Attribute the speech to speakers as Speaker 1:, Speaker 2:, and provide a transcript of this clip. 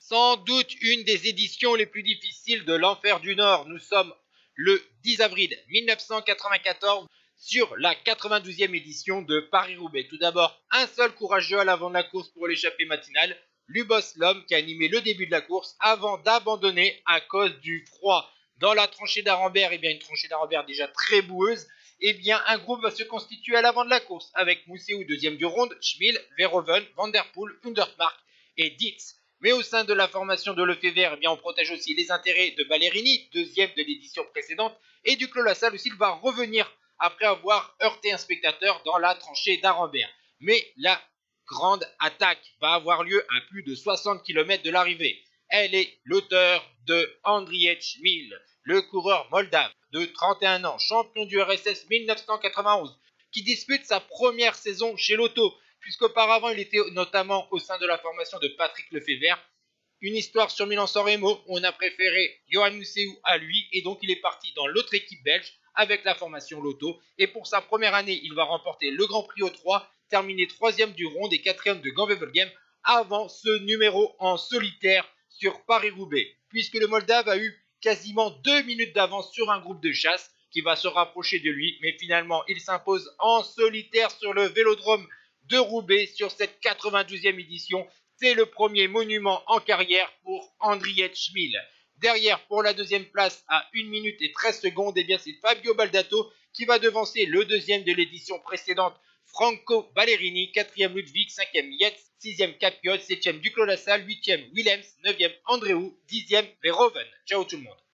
Speaker 1: Sans doute une des éditions les plus difficiles de l'Enfer du Nord. Nous sommes le 10 avril 1994 sur la 92e édition de Paris-Roubaix. Tout d'abord, un seul courageux à l'avant de la course pour l'échappée matinale, Lubos Lom, qui a animé le début de la course avant d'abandonner à cause du froid. Dans la tranchée d'Arambert, une tranchée d'Arambert déjà très boueuse, un groupe va se constituer à l'avant de la course avec Mousseau deuxième du round, Schmil, Verhoeven, Van der Poel, Undermark et Dietz. Mais au sein de la formation de Lefebvre, on protège aussi les intérêts de Ballerini, deuxième de l'édition précédente, et Duclos Lassalle aussi, il va revenir après avoir heurté un spectateur dans la tranchée d'Arambert. Mais la grande attaque va avoir lieu à plus de 60 km de l'arrivée. Elle est l'auteur de Andriy Schmil, le coureur moldave de 31 ans, champion du RSS 1991, qui dispute sa première saison chez Lotto, puisqu'auparavant il était notamment au sein de la formation de Patrick Lefebvre. Une histoire sur Milan-San Remo, on a préféré Johan Museeuw à lui, et donc il est parti dans l'autre équipe belge avec la formation Lotto, et pour sa première année, il va remporter le Grand Prix O3, terminer 3e du round et 4e de Gand-Wevelgem, avant ce numéro en solitaire sur Paris-Roubaix, puisque le Moldave a eu quasiment 2 minutes d'avance sur un groupe de chasse qui va se rapprocher de lui, mais finalement il s'impose en solitaire sur le vélodrome de Roubaix sur cette 92e édition. C'est le premier monument en carrière pour Andriy Schmil. Derrière, pour la deuxième place, à 1 minute et 13 secondes, c'est Fabio Baldato qui va devancer le deuxième de l'édition précédente, Franco Ballerini, 4e Ludwig, 5e Yates, 6e Capiot, 7e Duclos Lassalle, 8e Willems, 9e Andréou, 10e Verhoeven. Ciao tout le monde.